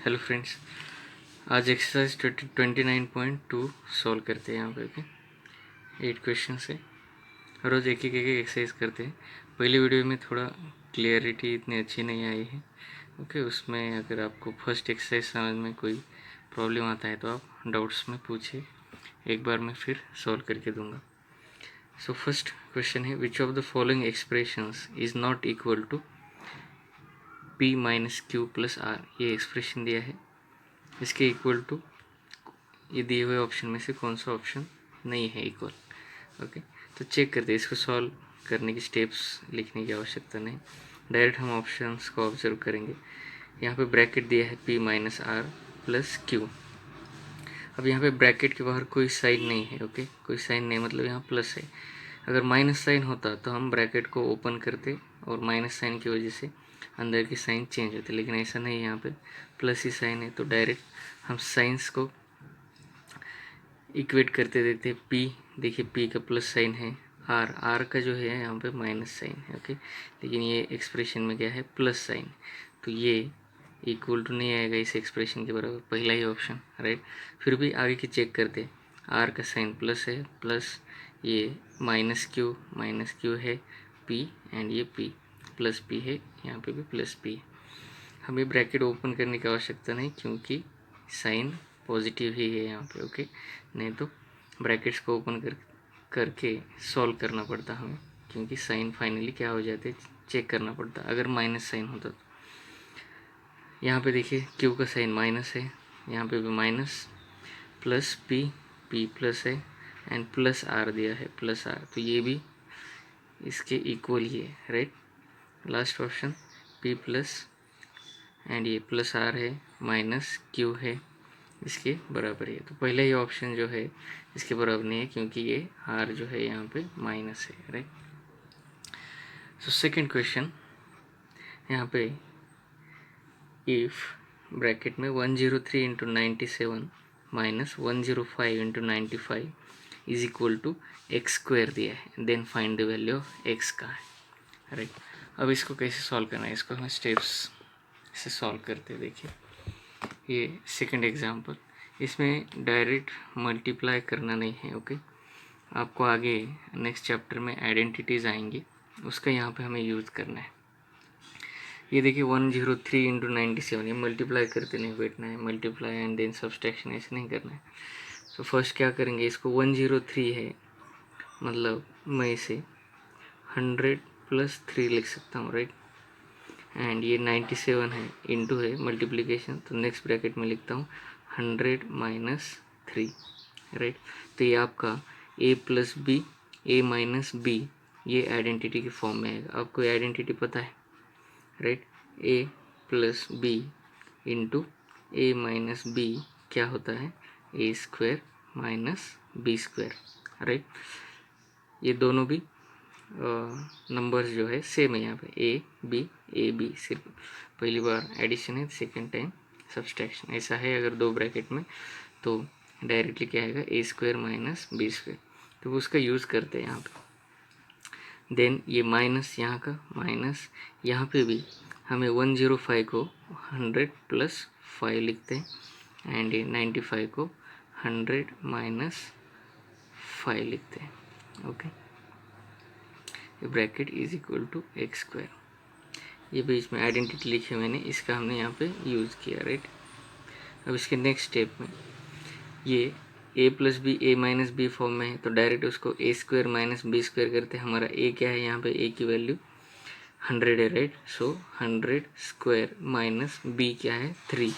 Hello friends, आज exercise 29.2 solve करते हैं यहाँ पे। ओके, 8 क्वेश्चन है। रोज़ एक एक्सरसाइज करते हैं। पहली वीडियो में थोड़ा क्लियरिटी इतनी अच्छी नहीं आई है। ओके, उसमें अगर आपको फर्स्ट एक्सरसाइज समझ में कोई प्रॉब्लम आता है तो आप डाउट्स में पूछिए, एक बार मैं फिर सॉल्व करके दूंगा। सो फर्स्ट क्वेश्चन है, which of the following expressions is not equal to p minus Q plus R. ये एक्सप्रेशन दिया है, इसके इक्वल टू ये दिए हुए ऑप्शन में से कौन सा ऑप्शन नहीं है इक्वल। ओके, तो चेक करते हैं। इसको सॉल्व करने की स्टेप्स लिखने की आवश्यकता नहीं, डायरेक्ट हम ऑप्शंस को ऑब्जर्व करेंगे। यहाँ पे ब्रैकेट दिया है p minus R plus Q. अब यहाँ पे ब्रैकेट के बाहर कोई साइन नहीं है। ओके, कोई साइन नहीं मतलब यहाँ प्लस है। अगर माइनस साइन होता तो हम ब्रैकेट को ओपन करते और माइनस साइन की वजह से अंदर की साइन चेंज होती, लेकिन ऐसा नहीं है। यहाँ पे प्लस ही साइन है, तो डायरेक्ट हम साइंस को इक्वेट करते देते। p, देखिए p का प्लस साइन है, r का जो है यहाँ पे माइनस साइन है। ओके, लेकिन ये एक्सप्रेशन में क्या है, प्लस साइन, तो ये इक्वल टू नहीं आएगा इस एक्सप्रेशन के बराबर, पहला ही ऑप्शन राइट। फिर भी आगे की चेक करते, r का साइन प्लस है, प्लस ये माइनस क्यू है p एंड ये p प्लस p है, यहाँ पे भी प्लस p है। हमें ब्रैकेट ओपन करने की आवश्यकता नहीं क्योंकि साइन पॉजिटिव ही है यहाँ पे। ओके, नहीं तो ब्रैकेट्स को ओपन करके सॉल्व करना पड़ता हमें, क्योंकि साइन फाइनली क्या हो जाते चेक करना पड़ता अगर माइनस साइन होता तो। यहाँ पे देखिए क्यू का साइन माइनस है, यहाँ पे भी माइनस, प्लस पी प्लस है एंड प्लस आर दिया है, प्लस आर, तो ये भी इसके इक्वल ही है right. Last option P plus and ये प्लस आर है, माइनस क्यू है, इसके बराबर है। तो पहला ही ऑप्शन जो है इसके बराबर नहीं है क्योंकि ये आर जो है यहाँ पे माइनस है राइट। सो सेकंड क्वेश्चन, यहाँ पे इफ ब्रैकेट में 103 into 97 minus 105 into 95 is equal to X square दिया है, then find the value of X का है राइट। अब इसको कैसे सॉल्व करना है, इसको हम स्टेप्स से सॉल्व करते हैं। देखिए ये सेकंड एग्जांपल, इसमें डायरेक्ट मल्टीप्लाई करना नहीं है। ओके, आपको आगे नेक्स्ट चैप्टर में आइडेंटिटीज़ आएंगी, उसका यहाँ पे हमें यूज़ करना है। ये देखिए 103 इंटू 97, ये मल्टीप्लाई करते नहीं बैठना है, मल्टीप्लाई एंड देन सब्सट्रैक्शन ऐसे नहीं करना है। तो फर्स्ट क्या करेंगे, इसको 103 है मतलब मैं इसे 100 प्लस 3 लिख सकता हूँ राइट। एंड ये 97 है, इंटू है मल्टीप्लिकेशन, तो नेक्स्ट ब्रैकेट में लिखता हूँ 100 माइनस 3 राइट। तो ये आपका a plus B, A minus B, ये आइडेंटिटी के फॉर्म में आएगा। आपको आइडेंटिटी पता है right, a plus B into A minus B क्या होता है, A square minus B square right. ये दोनों भी नंबर्स जो है सेम है यहाँ पे, ए बी, सिर्फ पहली बार एडिशन है, सेकेंड टाइम सब्सट्रैक्शन। ऐसा है अगर दो ब्रैकेट में तो डायरेक्टली क्या आएगा, ए स्क्वायर माइनस बी स्क्वायर, तो उसका यूज़ करते हैं यहाँ पे। देन ये माइनस, यहाँ का माइनस, यहाँ पे भी हमें 105 को 100 प्लस 5 लिखते हैं एंड ये 95 को 100 माइनस 5 लिखते हैं। Okay, bracket is equal to X square, ये बीच में आइडेंटिटी लिखी है मैंने, इसका हमने यहाँ पे यूज़ किया राइट। अब इसके नेक्स्ट स्टेप में ये ए plus B, A minus B form में है, तो डायरेक्ट उसको ए स्क्वायर माइनस बी स्क्वायर करते हैं। हमारा ए क्या है यहाँ पे, ए की वैल्यू 100 है right, so 100 square minus B क्या है 3,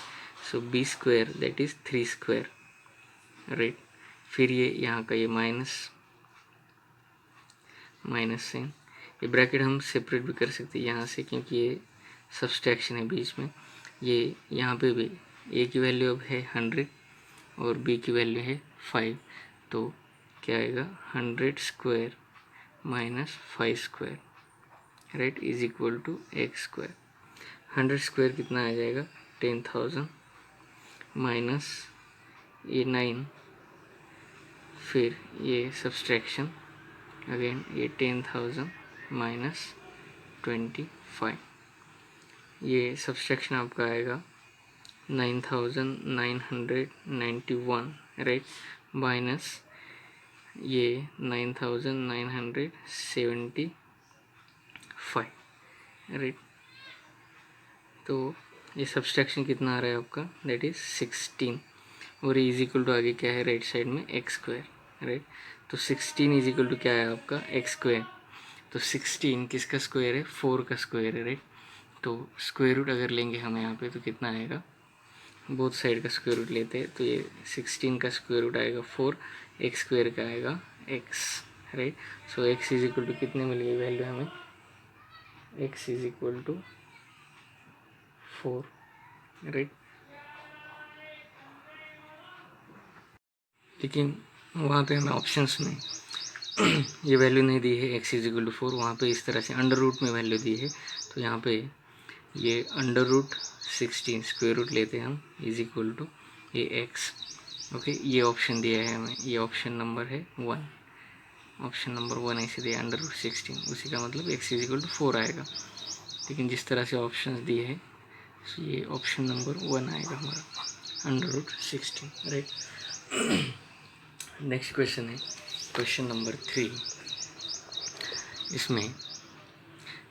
so B square that is 3 square right. फिर ये यहाँ का ये माइनस साइन, ये ब्रैकेट हम सेपरेट भी कर सकते हैं यहाँ से क्योंकि ये सब्सट्रैक्शन है बीच में। ये यहाँ पे भी ए की वैल्यू अब है 100 और बी की वैल्यू है 5, तो क्या आएगा 100 square minus 5 square right is equal to X square. 100 square कितना आ जाएगा 10,000 माइनस ये 9, फिर ये सब्सट्रैक्शन अगेन ये 10,000 माइनस 25, ये सब्सट्रैक्शन आपका आएगा 9991, राइट, माइनस ये 9975, राइट। तो ये सब्सट्रैक्शन कितना आ रहा है आपका, दैट इज 16, और इज इक्वल टू आगे क्या है राइट साइड में एक्स स्क्वायर, राइट। तो 16 इज इक्वल टू क्या है आपका एक्स स्क्वायर। तो 16 किसका स्क्वायर है, 4 का स्क्वायर है, राइट। तो स्क्वायर रूट अगर लेंगे हम यहाँ पे तो कितना आएगा, बोथ साइड का स्क्वायर रूट लेते हैं तो ये 16 का स्क्वायर रूट आएगा 4, एक्स स्क्वायर का आएगा X, right. So X is equal to कितने मिल गई वैल्यू हमें, X is equal to 4, right. लेकिन वहाँ पे हमें ऑप्शंस में ये वैल्यू नहीं दी है एक्स इज इक्वल टू 4, वहाँ पे इस तरह से अंडर रूट में वैल्यू दी है। तो यहाँ पे ये अंडर रूट 16 स्क्वायर रूट लेते हैं हम इज इक्वल टू ये एक्स, ओके। ये ऑप्शन दिया है हमें, ये ऑप्शन नंबर है 1, ऑप्शन नंबर 1 ऐसे दिया अंडर रूट 16, उसी का मतलब एक्स इज इक्वल टू 4 आएगा। लेकिन जिस तरह से ऑप्शन दिए हैं ये ऑप्शन नंबर 1 आएगा हमारा under root 16, right. Next question है क्वेश्चन नंबर 3। इसमें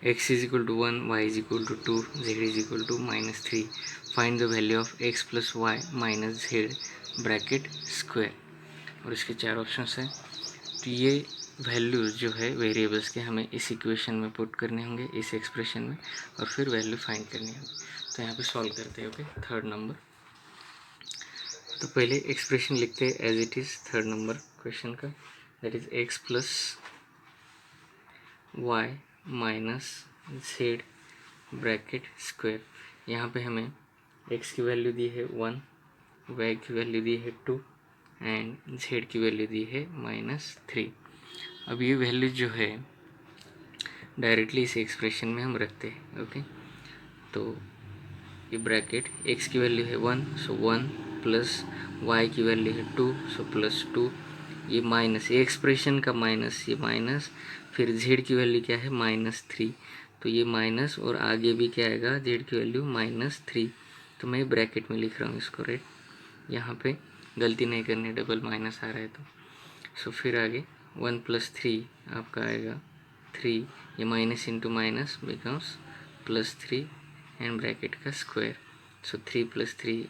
x is equal to 1, y is equal to 2, z is equal to -3, find the value of x plus Y minus Z bracket square, और इसके 4 options हैं। तो ये values जो है variables के हमें इस इक्वेशन में पुट करने होंगे, इस एक्सप्रेशन में, और फिर वैल्यू फाइंड करनी होगी। तो यहाँ पे सॉल्व करते हैं, ओके। थर्ड नंबर, तो पहले एक्सप्रेशन लिखते हैं as it is third number question का, that is x plus Y minus Z bracket square. यहाँ पे हमें x की वैल्यू दी है 1, y की वैल्यू दी है 2 एंड z की वैल्यू दी है -3। अब ये वैल्यू जो है डायरेक्टली इस एक्सप्रेशन में हम रखते हैं, ओके। तो ये ब्रैकेट x की वैल्यू है 1, सो 1 प्लस y की वैल्यू है 2, सो प्लस 2, ये माइनस, ये एक्सप्रेशन का माइनस, ये माइनस, फिर z की वैल्यू क्या है -3, तो ये माइनस, और आगे भी क्या आएगा z की वैल्यू -3। तो मैं ब्रैकेट में लिख रहा हूँ इसको, राइट। यहाँ पे गलती नहीं करनी, डबल माइनस आ रहा है तो। सो फिर आगे 1 प्लस 3 आपका आएगा 3, ये minus into minus becomes +3 and bracket का square, so 3 + 3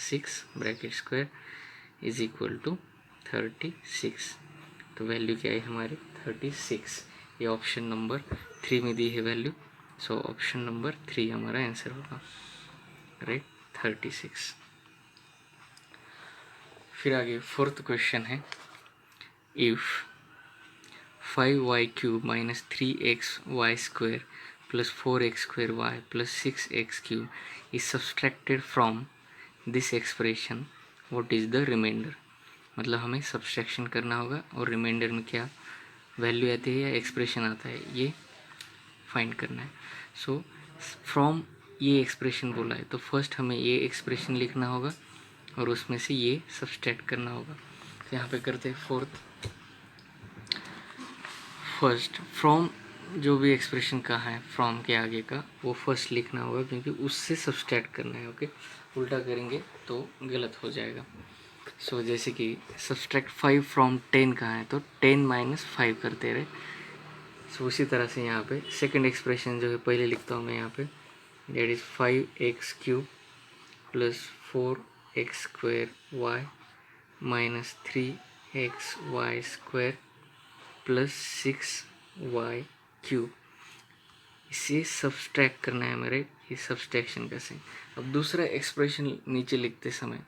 6 bracket square is equal to 36। तो वैल्यू क्या है हमारी 36, ये ऑप्शन नंबर 3 में दी है वैल्यू, सो ऑप्शन नंबर 3 हमारा आंसर होगा, राइट, 36। फिर आगे फोर्थ क्वेश्चन है, if 5y³ minus 3xy² plus 4x² plus 6x³ is subtracted from this expression, what is the remainder। मतलब हमें सब्सट्रैक्शन करना होगा और रिमाइंडर में क्या वैल्यू आती है या एक्सप्रेशन आता है ये फाइंड करना है। सो फ्रॉम ये एक्सप्रेशन बोला है तो फर्स्ट हमें ये एक्सप्रेशन लिखना होगा और उसमें से ये सब्सट्रैक्ट करना होगा। तो यहाँ पे करते हैं फोर्थ, फर्स्ट फ्रॉम जो भी एक्सप्रेशन का है फ्रॉम के आगे का वो फर्स्ट लिखना होगा क्योंकि उससे सब्सट्रैक्ट करना है, ओके। उल्टा करेंगे तो गलत हो जाएगा। सो जैसे कि सब्सट्रैक्ट 5 फ्रॉम 10 कहाँ है तो 10 - 5 करते रहे। सो उसी तरह से यहाँ पे सेकंड एक्सप्रेशन जो है पहले लिखता हूँ मैं यहाँ पे, that is 5x³ plus 4x² minus 3xy² plus 6y³। इसे सब्सट्रैक्ट करना है मेरे, ये सब्सट्रैक्शन कैसे। अब दूसरा एक्सप्रेशन नीचे लिखते समय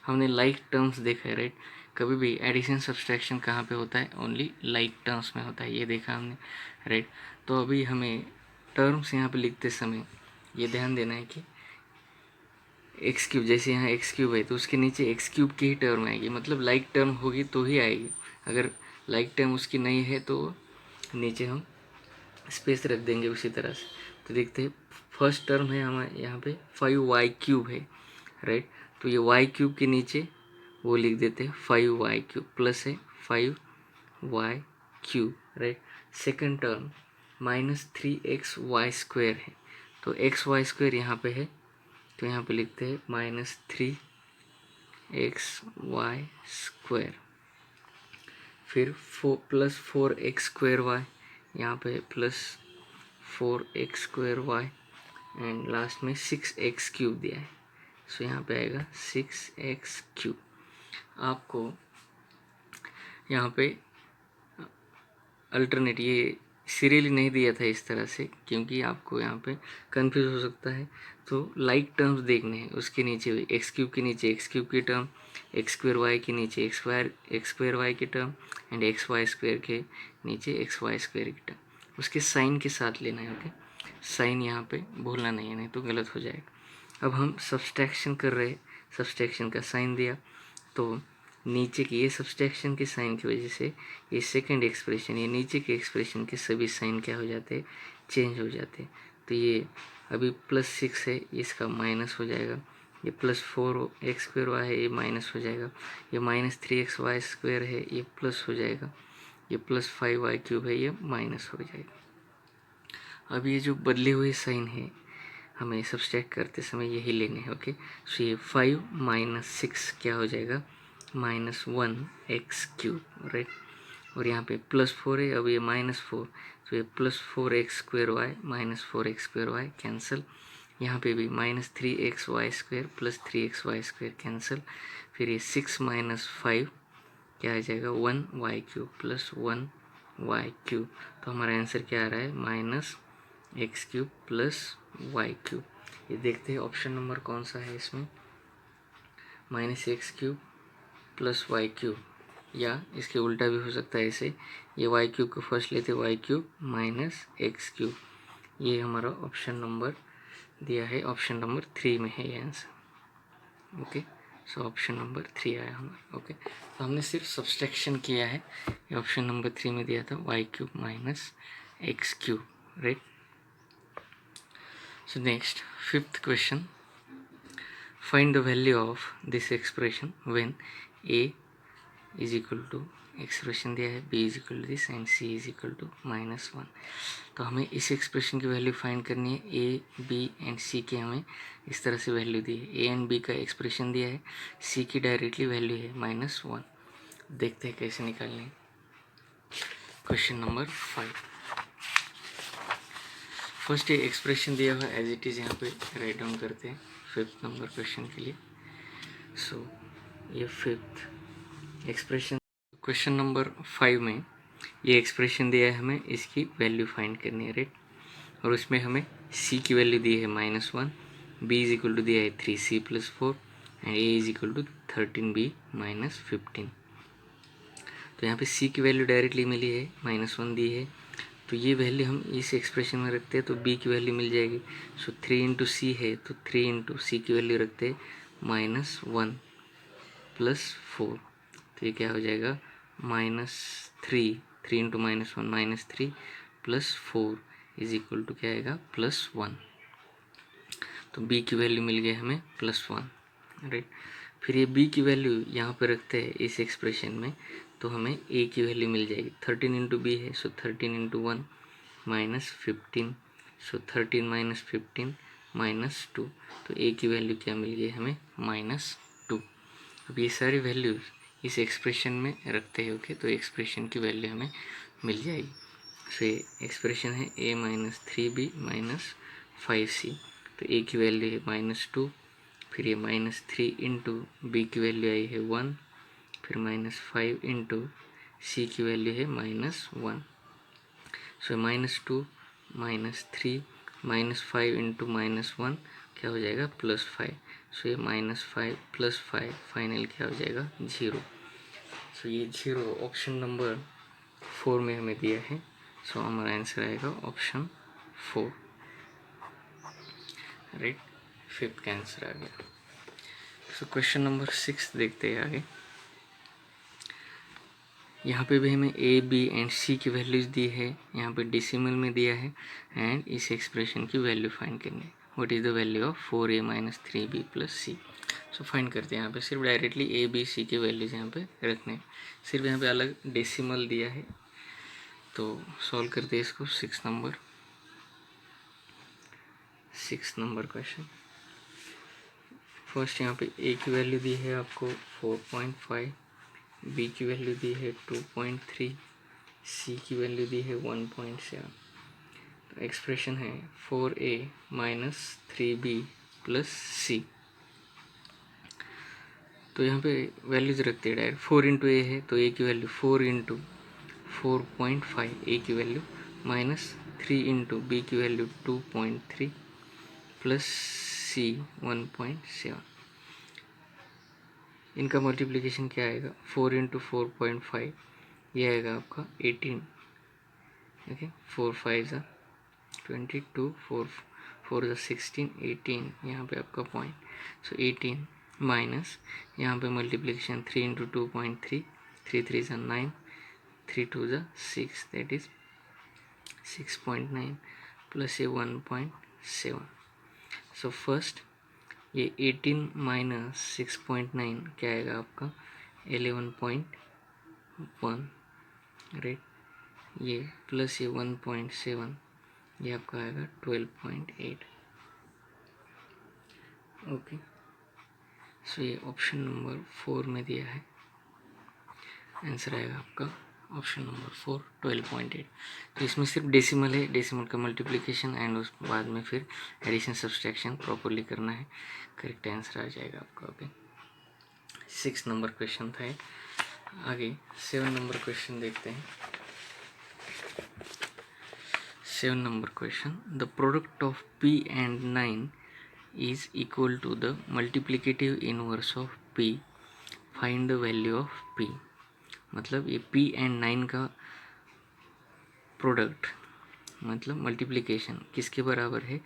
हमने लाइक टर्म्स देखा है, राइट। कभी भी एडिशन सब्सट्रैक्शन कहाँ पे होता है, ओनली लाइक टर्म्स में होता है, ये देखा हमने, राइट। तो अभी हमें टर्म्स यहाँ पे लिखते समय ये ध्यान देना है कि x³ जैसे यहाँ x³ है तो उसके नीचे x³ की ही टर्म आएगी, मतलब लाइक टर्म होगी तो ही आएगी। अगर लाइक टर्म उसकी नहीं है तो नीचे हम स्पेस रख देंगे उसी तरह से। तो देखते हैं फर्स्ट टर्म है हमारे यहाँ पे 5y³ है, राइट। तो ये y³ के नीचे वो लिख देते हैं 5y³ प्लस है 5y³, right. Second term -3xy² है तो xy² यहाँ पे है तो यहाँ पे लिखते हैं -3xy², फिर +4x²y, यहाँ पे +4x²y एंड लास्ट में 6x³ दिया है। सो यहाँ पे आएगा 6x³। आपको यहाँ पे अल्टरनेट ये सीरियली नहीं दिया था इस तरह से, क्योंकि आपको यहाँ पे कंफ्यूज हो सकता है। तो लाइक टर्म्स देखने हैं, उसके नीचे x³ के नीचे x³ की टर्म, x²y के नीचे x² की टर्म एंड xy² के नीचे xy² की टर्म, उसके साइन के साथ लेना है। ओके, साइन यहाँ पे भूलना नहीं है, नहीं तो गलत हो जाएगा। अब हम सब्सट्रैक्शन कर रहे हैं, सब्सट्रैक्शन का साइन दिया तो नीचे के ये सब्सट्रैक्शन के साइन की वजह से ये सेकंड एक्सप्रेशन, ये नीचे के एक्सप्रेशन के सभी साइन क्या हो जाते हैं, चेंज हो जाते हैं। तो ये अभी +6 है, इसका माइनस हो जाएगा। ये +4x² है, ये माइनस हो जाएगा। ये -3xy² है, ये प्लस हो जाएगा। ये +5y³ है, ये माइनस हो जाएगा। अब ये जो बदले हुए साइन है हमें सब्सट्रैक्ट करते समय यही लेने हैं। ओके, सो ये 5 - 6 क्या हो जाएगा, -1x³ राइट। और यहाँ पे +4 है, अब ये -4, तो ये +4x²y -4x²y कैंसिल। यहाँ पे भी -3xy² +3xy² कैंसिल। फिर ये 6 - 5 क्या आ जाएगा, 1y³ +1y³। तो हमारा आंसर क्या आ रहा है, -x³ +y³। ये देखते हैं ऑप्शन नंबर कौन सा है इसमें, -x³ +y³, या इसके उल्टा भी हो सकता है ऐसे, ये y³ को फर्स्ट लेते y³ -x³। ये हमारा ऑप्शन नंबर दिया है, ऑप्शन नंबर 3 में है ये answer. Okay, so option number 3 आया हमारा। ओके, तो हमने सिर्फ सब्सट्रैक्शन किया है, ये ऑप्शन नंबर 3 में दिया था y³ -x³ right. So next 5th question, find the value of this expression when a is equal to, expression दिया है b is equal to this and c is equal to -1। तो हमें इस expression की value find करनी है। a b and c के हमें इस तरह से वैल्यू दी है, a एंड b का एक्सप्रेशन दिया है, c की डायरेक्टली वैल्यू है -1। देखते हैं कैसे निकालनी है। क्वेश्चन नंबर 5, फर्स्ट ये एक्सप्रेशन दिया हुआ एज इट इज़ यहाँ पे राइट डाउन करते हैं 5th नंबर क्वेश्चन के लिए। सो ये 5th एक्सप्रेशन, क्वेश्चन नंबर 5 में ये एक्सप्रेशन दिया है, हमें इसकी वैल्यू फाइंड करनी है राइट। और उसमें हमें c की वैल्यू दी है -1, b इज इक्वल टू दिया है 3c + 4 and a is equal to 13b - 15। तो यहाँ पे c की वैल्यू डायरेक्टली मिली है, -1 दी है, तो ये वैल्यू हम इस एक्सप्रेशन में रखते हैं तो b की वैल्यू मिल जाएगी। सो 3 × c है तो 3 × c की वैल्यू रखते हैं -1 + 4, तो ये क्या हो जाएगा, -3, 3 × -1 -3 + 4 इज इक्वल टू क्या आएगा, +1। तो b की वैल्यू मिल गई हमें +1 राइट। फिर ये b की वैल्यू यहाँ पे रखते हैं इस एक्सप्रेशन में, तो हमें a की वैल्यू मिल जाएगी। 13 × b है, सो 13 × 1 -15, सो 13 - 15 -2, तो a की वैल्यू क्या मिल गई हमें, -2। अब ये सारी वैल्यूज इस एक्सप्रेशन में रखते हैं। ओके, तो एक्सप्रेशन की वैल्यू हमें मिल जाएगी। सो ये एक्सप्रेशन है a - 3b - 5c, तो a की वैल्यू है -2, फिर ये -3 × b की वैल्यू आई है 1, फिर -5 × c की वैल्यू है -1। सो -2 -3 -5 × -1 क्या हो जाएगा, +5। सो ये -5 + 5 फाइनल क्या हो जाएगा, 0। सो ये 0 ऑप्शन नंबर 4 में हमें दिया है। सो हमारा आंसर आएगा ऑप्शन 4 राइट। 5th का आंसर आ गया। सो क्वेश्चन नंबर 6 देखते हैं आगे। यहाँ पे भी हमें a b एंड c की वैल्यूज दी है, यहाँ पे डेसिमल में दिया है एंड इस एक्सप्रेशन की वैल्यू फाइंड करनी है। What is the value of 4a - 3b + c। So find करते हैं। यहाँ पे सिर्फ डायरेक्टली a b c के वैल्यूज यहाँ पे रखने हैं, सिर्फ यहाँ पे अलग डेसिमल दिया है। तो सॉल्व करते हैं इसको। 6 नंबर क्वेश्चन। फर्स्ट यहाँ पे ए की वैल्यू दी है आपको 4.5, बी की वैल्यू दी है 2.3, सी की वैल्यू दी है 1.7। तो एक्सप्रेशन है 4a माइनस 3b प्लस सी। तो यहाँ पे वैल्यूज रखते हैं डायरेक्ट। 4 इंटू ए है तो ए की वैल्यू 4 इंटू 4.5 ए की वैल्यू माइनस 3 इंटू बी की वैल्यू 2.3 प्लस सी 1.7। इनका मल्टीप्लिकेशन क्या आएगा? 4 इंटू 4.5 ये आएगा आपका 18। ओके, 4 5 ज़ा 22, 4 ज़ा 16, 18 यहाँ पे आपका पॉइंट। सो 18 माइनस यहाँ पे मल्टीप्लिकेशन 3 इंटू 2.3, 3 3 ज़ा 9, 3 2 ज़ा 6, दैट इज 6.9 प्लस ये 1.7। सो फर्स्ट ये 18 माइनस 6.9 क्या आएगा आपका? 11.1, राइट। ये प्लस ये 1.7 ये आपका आएगा 12.8। ओके, सो ये ऑप्शन नंबर 4 में दिया है। आंसर आएगा आपका ऑप्शन नंबर 4 12.8। तो इसमें सिर्फ डेसिमल है, डेसिमल का मल्टीप्लिकेशन एंड उस बाद में फिर एडिशन सब्सट्रैक्शन प्रॉपरली करना है, करेक्ट आंसर आ जाएगा आपका। ओके, 6 नंबर क्वेश्चन था। आगे 7 नंबर क्वेश्चन देखते हैं। 7 number question, the product of p and 9 is equal to the multiplicative inverse of p, find the value of p। मतलब ये p एंड 9 का प्रोडक्ट मतलब मल्टीप्लिकेशन किसके बराबर है?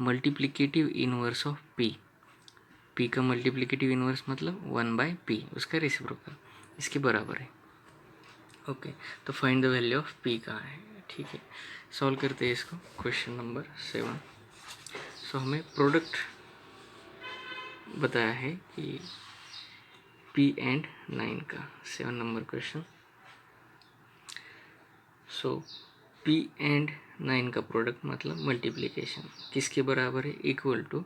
Multiplicative inverse of p। p का मल्टीप्लिकेटिव इनवर्स मतलब 1/p, उसका रेसिप्रोकल इसके बराबर है। ओके, तो find the value of p कहाँ है? ठीक है, सॉल्व करते हैं इसको। Question number 7। सो हमें प्रोडक्ट बताया है कि p एंड 9 का। 7 number question. So p and 9 का प्रोडक्ट मतलब मल्टीप्लिकेशन किसके बराबर है? Equal to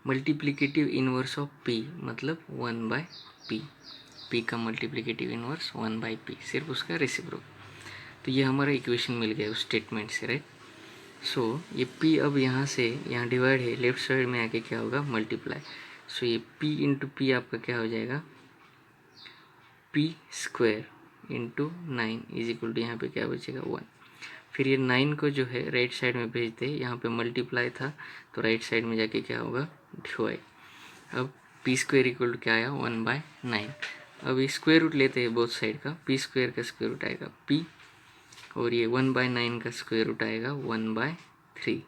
multiplicative inverse of p मतलब 1/p। p का मल्टीप्लिकेटिव इनवर्स 1/p, सिर्फ उसका रेसिप्रोकल। तो ये हमारा इक्वेशन मिल गया उस स्टेटमेंट से, राइट। सो ये p अब यहाँ से यहाँ डिवाइड है, लेफ्ट साइड में आके क्या होगा? मल्टीप्लाई। सो ये p इंटू पी आपका क्या हो जाएगा? p square into 9 is equal to यहाँ पे क्या बचेगा? 1। फिर ये 9 को जो है राइट साइड में भेजते हैं, यहाँ पे मल्टीप्लाई था तो राइट साइड में जाके क्या होगा? डिवाइड। अब p स्क्वायर इक्वल टू क्या आया? 1/9। अब ये स्क्वायर रूट लेते हैं बोथ साइड का, p स्क्वायर का स्क्वायर रूट आएगा p, और ये 1/9 का स्क्वायर रूट आएगा 1/3,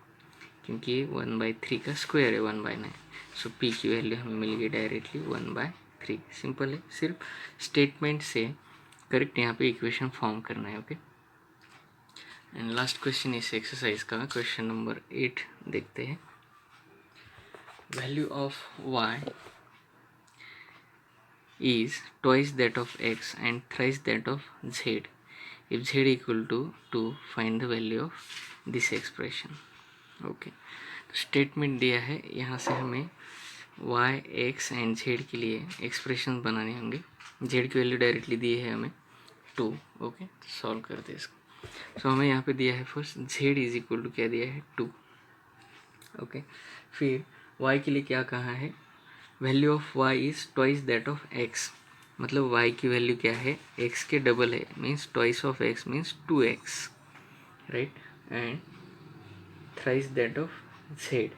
क्योंकि ये 1/3 का स्क्वायर है 1/9। सो p की वैल्यू हमें मिल गई डायरेक्टली 1/3। सिंपल है, सिर्फ स्टेटमेंट से करेक्ट यहाँ पे इक्वेशन फॉर्म करना है। ओके, एंड लास्ट क्वेश्चन इस एक्सरसाइज का क्वेश्चन नंबर 8 देखते हैं। Value of y is twice that of x and thrice that of z if z equal to 2, find the value of this expression। Okay, तो statement दिया है, यहाँ से हमें y, x एंड z के लिए एक्सप्रेशन बनाने होंगे। z की वैल्यू डायरेक्टली दी है हमें 2। ओके, सॉल्व करते हैं इसको। सो हमें यहाँ पे दिया है first z is equal to क्या दिया है? 2। ओके, फिर y के लिए क्या कहा है? Value of y is twice that of x, मतलब y की वैल्यू क्या है? x के डबल है, means twice of x means 2x, right. And thrice that of z,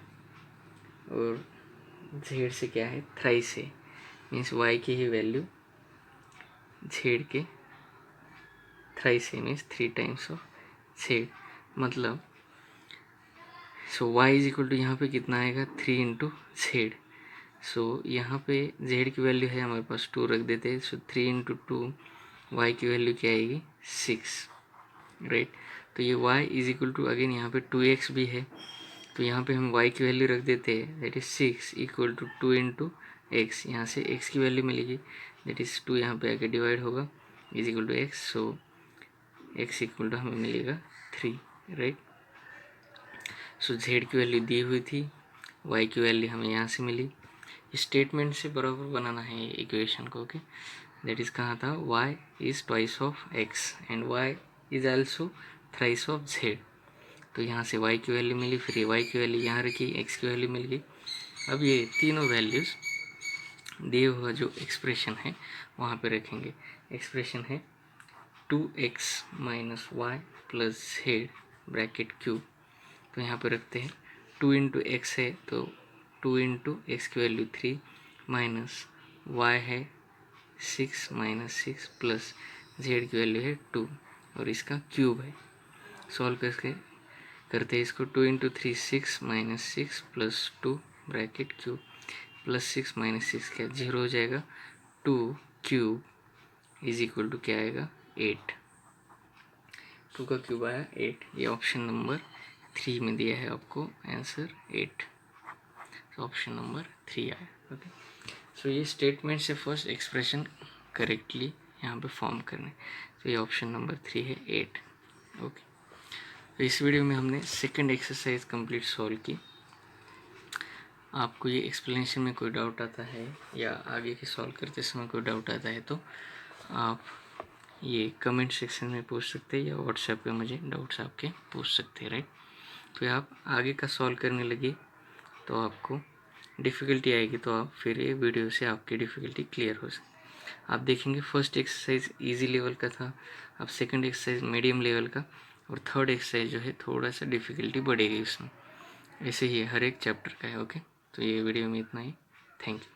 और z से क्या है? थ्राइस है, मीन्स y की ही वैल्यू z के थ्राइस है, मीन्स 3 टाइम्स ऑफ z। मतलब सो y इज इक्वल टू यहाँ पे कितना आएगा? 3 इंटू z। सो यहाँ पे z की वैल्यू है हमारे पास 2 रख देते हैं। सो 3 इंटू 2, y की वैल्यू क्या आएगी? 6, राइट। तो ये y is equal to again यहाँ पे 2x भी है, तो यहाँ पे हम y की वैल्यू रख देते हैं, that is 6 equal to 2 into X. यहाँ से x की वैल्यू मिलेगी, दैट इज 2 यहाँ पे आके डिवाइड होगा, is equal to x। So x equal to हमें मिलेगा 3, राइट। सो z की वैल्यू दी हुई थी, y की वैल्यू हमें यहाँ से मिली, स्टेटमेंट से बराबर बनाना है ये इक्वेशन को। ओके, दैट इज कहाँ था, y is twice of x and y is also thrice of z। तो यहाँ से y की वैल्यू मिली, फिर ये y की वैल्यू यहाँ रखी, x की वैल्यू मिल गई। अब ये तीनों वैल्यूज़ दिए हुआ जो एक्सप्रेशन है वहाँ पे रखेंगे। एक्सप्रेशन है 2x minus Y plus Z bracket cube. तो यहाँ पे रखते हैं 2 इंटू एक्स है तो 2 इंटू एक्स की वैल्यू 3 माइनस वाई है 6 माइनस 6 प्लस जेड की वैल्यू है 2 और इसका क्यूब है। सॉल्व करके करते हैं इसको 2 into 3 6 minus 6 plus 2 bracket cube plus 6 minus 6 क्या 0 हो जाएगा। 2 क्यूब इज इक्वल टू क्या आएगा 8। 2 का क्यूब आया 8। ये ऑप्शन नंबर 3 में दिया है आपको आंसर 8। तो ऑप्शन नंबर 3 आया। ओके, सो ये स्टेटमेंट से फर्स्ट एक्सप्रेशन करेक्टली यहाँ पे फॉर्म करने। तो ये ऑप्शन नंबर 3 है 8। ओके, तो इस वीडियो में हमने सेकंड एक्सरसाइज कंप्लीट सॉल्व की। आपको ये एक्सप्लेनेशन में कोई डाउट आता है या आगे के सॉल्व करते समय कोई डाउट आता है तो आप ये कमेंट सेक्शन में पूछ सकते हैं या व्हाट्सएप पे मुझे डाउट्स आपके पूछ सकते हैं, राइट। तो आप आगे का सॉल्व करने लगे तो आपको डिफ़िकल्टी आएगी तो आप फिर ये वीडियो से आपकी डिफ़िकल्टी क्लियर हो सकती। आप देखेंगे फर्स्ट एक्सरसाइज इजी लेवल का था, अब सेकंड एक्सरसाइज मीडियम लेवल का और थर्ड एक्सरसाइज जो है थोड़ा सा डिफ़िकल्टी बढ़ेगी उसमें। ऐसे ही हर एक चैप्टर का है। ओके, तो ये वीडियो में इतना ही। Thank you.